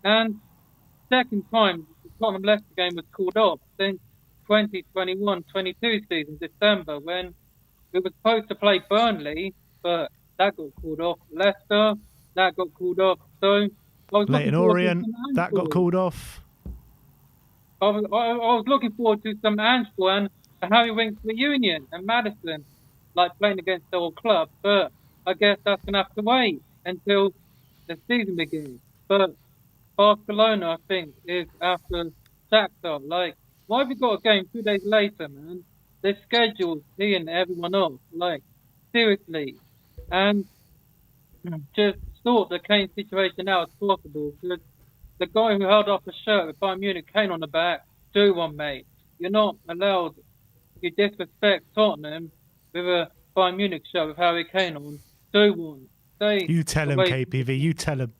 And second time the Tottenham Leicester game was called off since 2021-22 season, December, when we were supposed to play Burnley, but that got called off. Leicester, that got called off. So Leighton Orient, that got called off. I was looking forward to some Anfield and a Harry Winks reunion and Madison, playing against the old club. But I guess that's going to have to wait until the season begins. But Barcelona, I think, is after Shakhtar. Why have you got a game 2 days later, man? They're scheduled seeing everyone off. Seriously. And just sort the Kane situation out as possible. Because the guy who held up a shirt with Bayern Munich Kane on the back, do one, mate. You're not allowed, if you disrespect Tottenham with a Bayern Munich shirt with Harry Kane on, do one. You tell him, KPV, you tell him.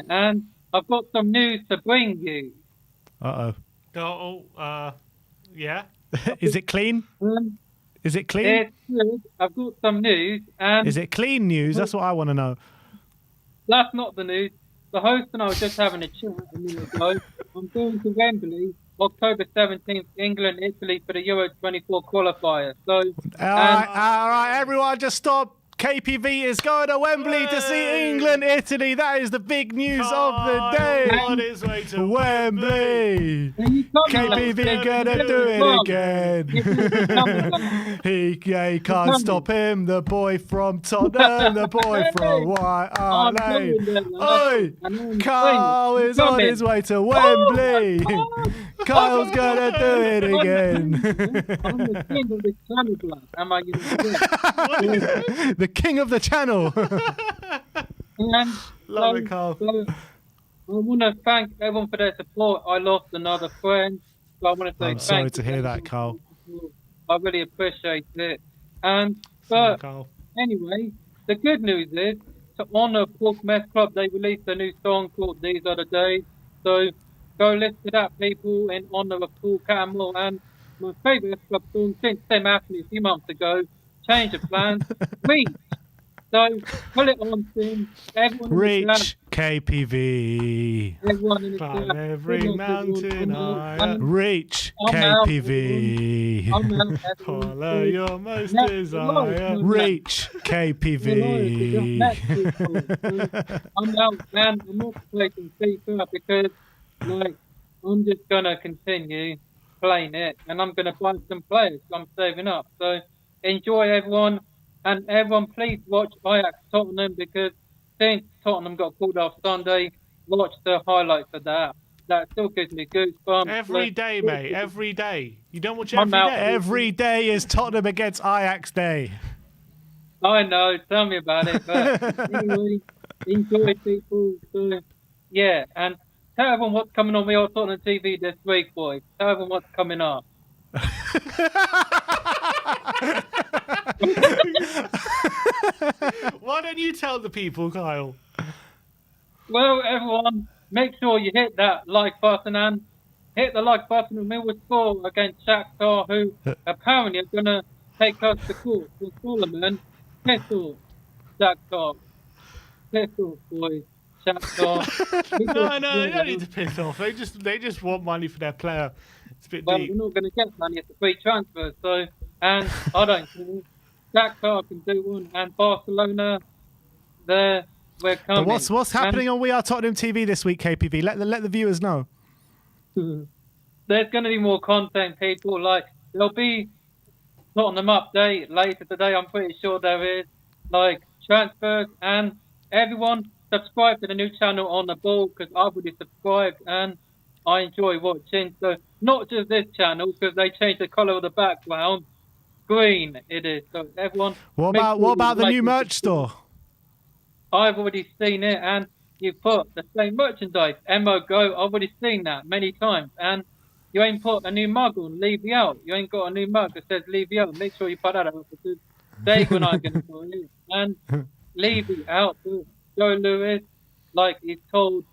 And I've got some news to bring you. Yeah. Is it clean? Is it clean? It's good. I've got some news. And is it clean news? That's what I want to know. That's not the news. The host and I were just having a chat a minute ago. I'm going to Wembley, October 17th, England, Italy for the Euro 24 qualifier. So, all right, everyone, just stop. KPV is going to Wembley to see England, Italy. That is the big news of the day. On his way to Wembley. KPV gonna do it again. he can't stop him. The boy from Tottenham, the boy from White Hart Lane. Oi, Carl is on his way to Wembley. Kyle's gonna do it again. I'm the king of the channel, blood. Am I going to forget? The king of the channel. And Love it, Kyle. so I want to thank everyone for their support. I lost another friend, so I want to say I'm sorry thank to you hear that, everyone Kyle. for the support. I really appreciate it. And Sorry, but Kyle. anyway, the good news is to honour Pork Mess Club, they released a new song called These Are the Days. So go listen to that, people, in honour of Paul Campbell. And my favourite club song since Tim Ashley a few months ago, Change of Plans, Reach. So pull it on, Tim. Everyone in the chat, Reach KPV. everyone in the Climb chat. every good luck, everyone. mountain I'm out. higher. Reach I'm out, KPV. I'm out, everyone. Follow your most Next, desire. Reach KPV. I'm out, man. I'm not playing FIFA because, like, I'm just gonna continue playing it, and I'm gonna buy some players. I'm saving up. So enjoy, everyone, and everyone, please watch Ajax Tottenham because since Tottenham got called off Sunday, watch the highlights of that. That still gives me goosebumps. Every day, mate. Every day. You don't watch I'm every out. day. Every day is Tottenham against Ajax Day. I know, tell me about it. But anyway, enjoy, people. So, yeah, and tell everyone what's coming on WeAreTottenham TV this week, boys. Tell everyone what's coming up. Why don't you tell the people, Kyle? Well, everyone, make sure you hit that like button and hit the like button and we will score against Shakhtar, who apparently are going to take us to court. So Solomon, piss off, Shakhtar. Piss off, boys. Shakhtar. No, they don't need to piss off. They just want money for their player. It's a bit Well, deep. we're not going to get money. It's a free transfer. So, and I don't think Shakhtar can do one. And Barcelona, we're coming. But what's happening on We Are Tottenham TV this week, KPV? Let the viewers know. There's going to be more content, people. Like, there'll be Tottenham update later today. I'm pretty sure there is. Like, transfers. And everyone, subscribe to the new channel on the ball because I've already subscribed and I enjoy watching. So, not just this channel because they changed the colour of the background. Green it is. So, everyone. What about the new merch store? I've already seen it, and you put the same merchandise. Mo Go, I've already seen that many times. And you ain't put a new mug on, leave you out. You ain't got a new mug that says leave you out. Make sure you put that out because Dave and I are going to put it. And leave you out. Joe Lewis, like he told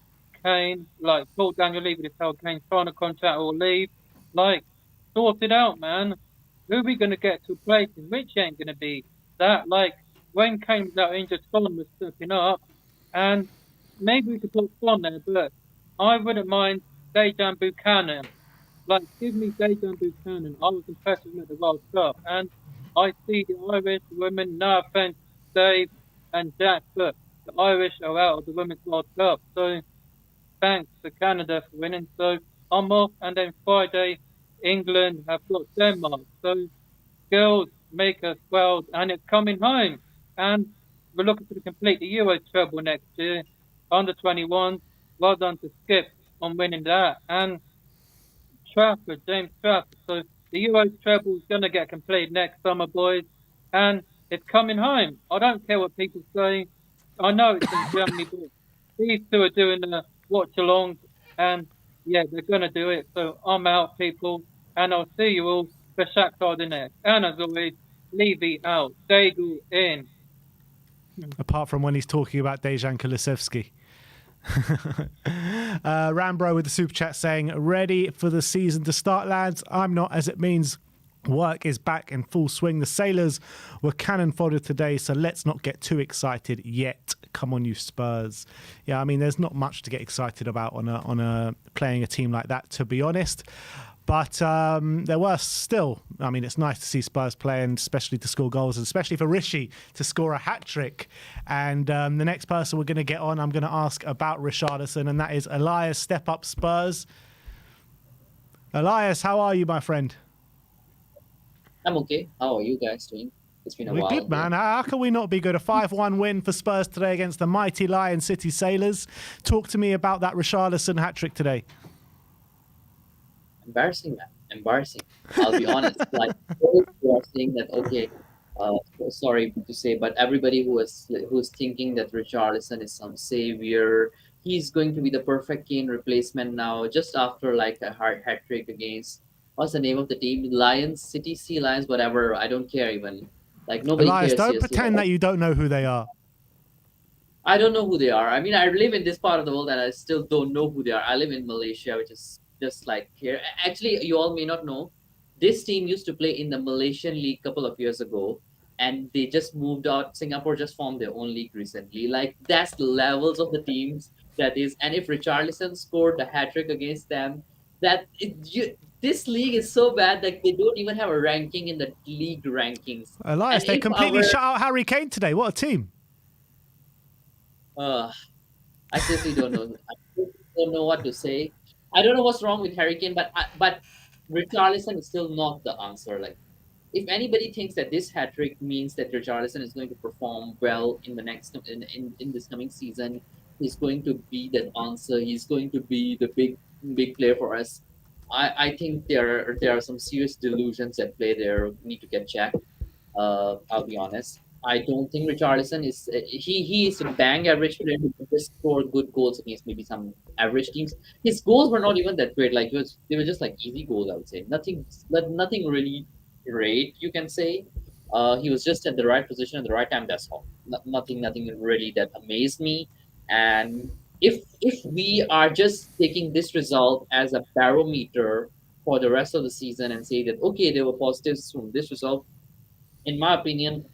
Kane, like told Daniel Levy to tell Kane, sign a contract or leave. Like, sort it out, man. Who are we going to get to place him? Which ain't going to be that. Like, when Kane was out injured, Son was stepping up. And maybe we could put Son there, but I wouldn't mind Dejan Buchanan. Like, give me Dejan Buchanan. I was impressed with him at the World Cup. And I see the Irish women, no offense, Dave and Jack, but the Irish are out of the Women's World Cup. So, thanks to Canada for winning. So, I'm off. And then Friday, England have got Denmark. So, girls, make us proud. And it's coming home. And we're looking to complete the Euro treble next year. Under 21, well done to Skip on winning that. And Trafford, James Trafford. So the Euro treble is going to get completed next summer, boys. And it's coming home. I don't care what people say. I know it's in Germany, but these two are doing a watch along. And yeah, they're going to do it. So I'm out, people. And I'll see you all for Shakhtar the next. And as always, Levy out. Daigle in. Apart from when he's talking about Dejan Kulusevski. Rambro with the super chat saying, ready for the season to start, lads? I'm not, as it means work is back in full swing. The Sailors were cannon fodder today, so let's not get too excited yet. Come on, you Spurs. Yeah, I mean, there's not much to get excited about on a playing a team like that, to be honest. But there were still, I mean, it's nice to see Spurs playing, especially to score goals, and especially for Rishi to score a hat-trick. And the next person we're going to get on, I'm going to ask about Richarlison, and that is Elias, Step Up Spurs. Elias, how are you, my friend? I'm okay. How are you guys doing? It's been a while. We're good, man. How can we not be good? A 5-1 win for Spurs today against the mighty Lion City Sailors. Talk to me about that Richarlison hat-trick today. I Embarrassing, man. Embarrassing. I'll be honest. Like, those who are saying that, okay, sorry to say, but everybody who's thinking that Richarlison is some savior, he's going to be the perfect Kane replacement now, just after like a hard hat trick against what's the name of the team? Lions, City, Sea Lions, whatever. I don't care even. Like nobody Elias, cares don't seriously. pretend that you don't know who they are. I don't know who they are. I mean, I live in this part of the world and I still don't know who they are. I live in Malaysia, which is just like here. Actually, you all may not know. This team used to play in the Malaysian league a couple of years ago, and they just moved out. Singapore just formed their own league recently. Like that's the levels of the teams that is. And if Richarlison scored the hat trick against them, this league is so bad that they don't even have a ranking in the league rankings. Elias, And they if completely our shut out Harry Kane today. What a team. I seriously don't know. I seriously don't know what to say. I don't know what's wrong with Harry Kane, but Richarlison is still not the answer. Like, if anybody thinks that this hat trick means that Richarlison is going to perform well in the next in this coming season, he's going to be that answer. He's going to be the big player for us. I think there are some serious delusions at play there. Need to get checked. I'll be honest. I don't think Richarlison is he is a bang average player who can just score good goals against maybe some average teams. His goals were not even that great. Like they were just like easy goals. I would say nothing really great. You can say. He was just at the right position at the right time. That's all. Nothing really that amazed me. And if we are just taking this result as a barometer for the rest of the season and say that okay, there were positives from this result, in my opinion,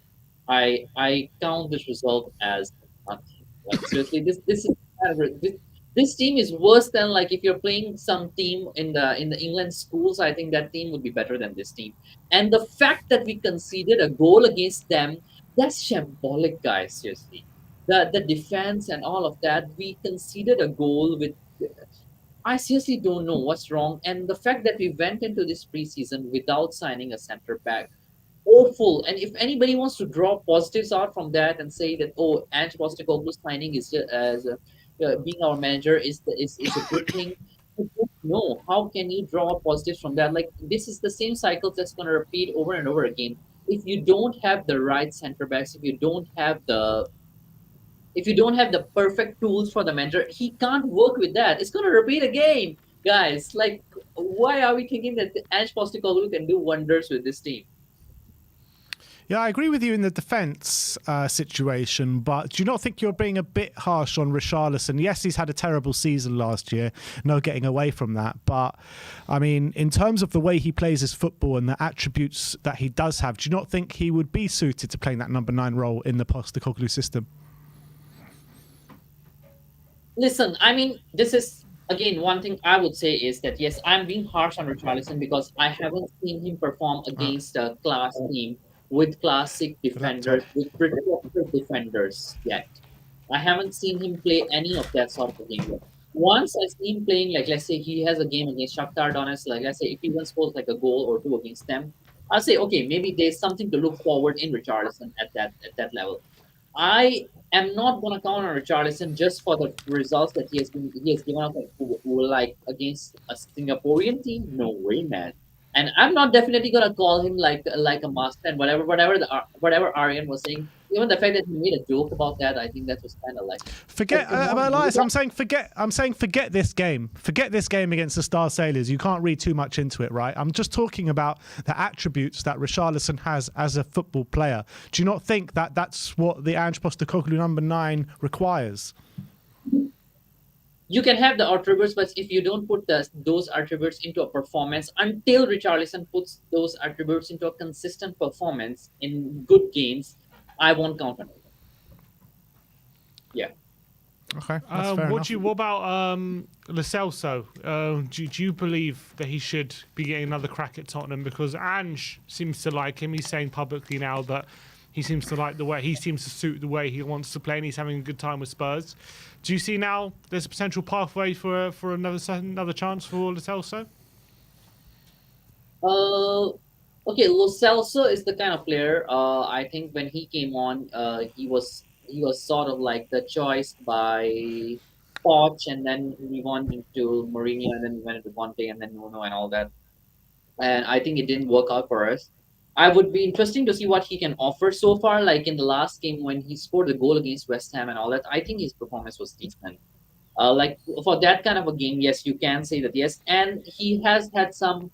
I count this result as nothing. Like seriously, this team is worse than like if you're playing some team in the England schools. I think that team would be better than this team. And the fact that we conceded a goal against them, that's shambolic, guys. Seriously, the defense and all of that, we conceded a goal with. I seriously don't know what's wrong. And the fact that we went into this preseason without signing a center back, awful. And if anybody wants to draw positives out from that and say that oh, Ange Postecoglou's signing is just, as being our manager is a good thing, I don't know how can you draw positives from that. Like this is the same cycle that's going to repeat over and over again. If you don't have the right center backs, if you don't have the perfect tools for the manager, he can't work with that. It's going to repeat again, guys. Like, why are we thinking that Ange Postecoglou can do wonders with this team? Yeah, I agree with you in the defence situation, but do you not think you're being a bit harsh on Richarlison? Yes, he's had a terrible season last year, no getting away from that. But, I mean, in terms of the way he plays his football and the attributes that he does have, do you not think he would be suited to playing that number 9 role in the Postecoglou system? Listen, I mean, this is again one thing I would say is that yes, I'm being harsh on Richarlison because I haven't seen him perform against a class team with classic defenders, with protected defenders yet. I haven't seen him play any of that sort of game yet. Once I see him playing, like let's say he has a game against Shakhtar Donetsk, like let's say if he even scores like a goal or two against them, I'll say okay, maybe there's something to look forward in Richarlison at that level. I am not going to count on Richarlison just for the results that he has given us like against a Singaporean team. No way, man. And I'm not definitely going to call him like a master and whatever Ariane was saying. Even the fact that he made a joke about that, I think that was kind of like forget Elias. I'm saying forget this game. Forget this game against the Star Sailors. You can't read too much into it, right? I'm just talking about the attributes that Richarlison has as a football player. Do you not think that that's what the Ange Postecoglou number 9 requires? You can have the attributes, but if you don't put those attributes into a performance, until Richarlison puts those attributes into a consistent performance in good games, I won't count on it. Yeah. Okay. That's fair enough. What about Lo Celso? Do you believe that he should be getting another crack at Tottenham? Because Ange seems to like him. He's saying publicly now that he seems to like the way he seems to suit the way he wants to play, and he's having a good time with Spurs. Do you see now there's a potential pathway for another chance for Lo Celso? Okay, Lo Celso is the kind of player. I think when he came on, he was sort of like the choice by Poch, and then we went into Mourinho, and then we went into Conte, and then Nuno, and all that. And I think it didn't work out for us. I would be interesting to see what he can offer so far. Like in the last game when he scored the goal against West Ham and all that, I think his performance was decent. Like for that kind of a game, yes, you can say that yes, and he has had some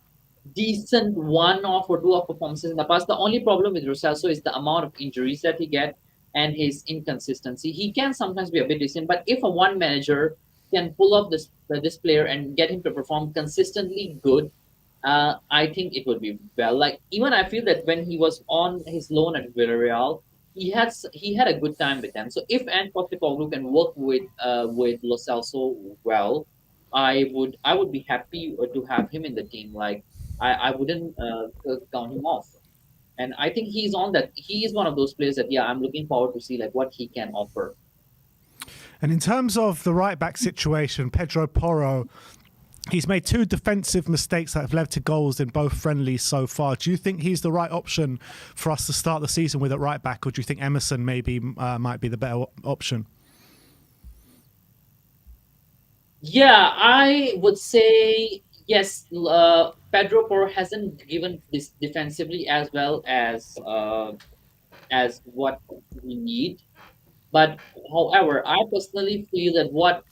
decent one-off or two-off performances in the past. The only problem with Rosalso is the amount of injuries that he get and his inconsistency. He can sometimes be a bit decent, but if a one manager can pull off this player and get him to perform consistently good, I think it would be well. Like even I feel that when he was on his loan at Villarreal, he had a good time with them. So if Ant Postecoglou can work with Lo Celso well, I would be happy to have him in the team. Like I wouldn't count him off. And I think he's on that. He is one of those players that yeah, I'm looking forward to see like what he can offer. And in terms of the right back situation, Pedro Porro, he's made 2 defensive mistakes that have led to goals in both friendlies so far. Do you think he's the right option for us to start the season with at right back, or do you think Emerson maybe might be the better option? Yeah, I would say yes. Pedro Porro hasn't given this defensively as well as what we need. But however, I personally feel that what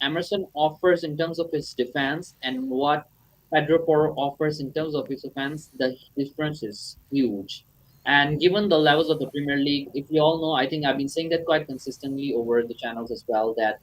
Emerson offers in terms of his defense and what Pedro Porro offers in terms of his offense, the difference is huge. And given the levels of the Premier League, if you all know, I think I've been saying that quite consistently over the channels as well, that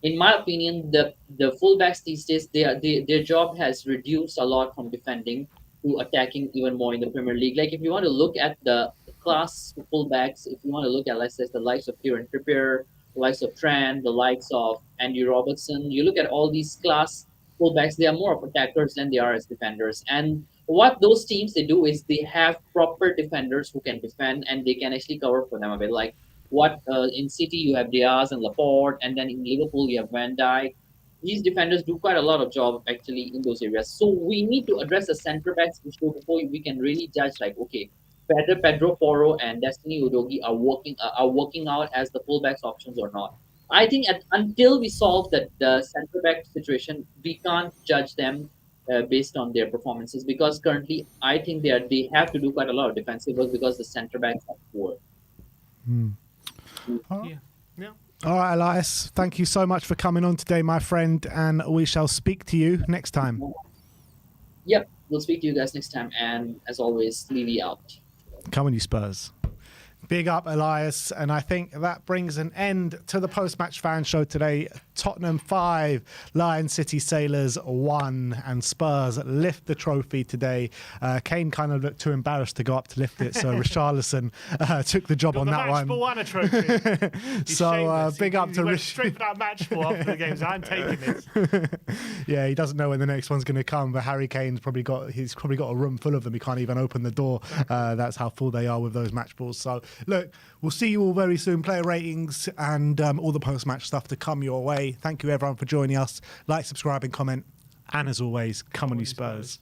in my opinion, the fullbacks these days, their job has reduced a lot from defending to attacking even more in the Premier League. Like if you want to look at the class fullbacks, if you want to look at let's say the likes of Kieran Trippier, the likes of Trent, the likes of Andy Robertson, you look at all these class fullbacks, they are more of attackers than they are as defenders. And what those teams they do is they have proper defenders who can defend and they can actually cover for them a bit. Like what in City you have Diaz and Laporte, and then in Liverpool you have Van Dijk. These defenders do quite a lot of job actually in those areas. So we need to address the centre backs issue before we can really judge like okay, whether Pedro Porro and Destiny Udogie are working out as the fullbacks options or not. I think until we solve the centre back situation, we can't judge them based on their performances because currently I think they have to do quite a lot of defensive work because the centre backs are poor. Yeah. Yeah. All right, Elias, thank you so much for coming on today, my friend, and we shall speak to you next time. Yep, we'll speak to you guys next time, and as always, Levy out. Come on, you Spurs. Big up, Elias. And I think that brings an end to the post-match fan show today. Tottenham 5, Lion City Sailors 1, and Spurs lift the trophy today. Kane kind of looked too embarrassed to go up to lift it, so Richarlison took the job on that one. Match ball and a trophy. So big up to Rich. Straight for that match ball after the games. I'm taking this. Yeah, he doesn't know when the next one's going to come, but Harry Kane's probably got a room full of them. He can't even open the door. That's how full they are with those match balls. So look, we'll see you all very soon. Player ratings and all the post-match stuff to come your way. Thank you everyone for joining us. Like, subscribe and comment. And as always, come on you Spurs.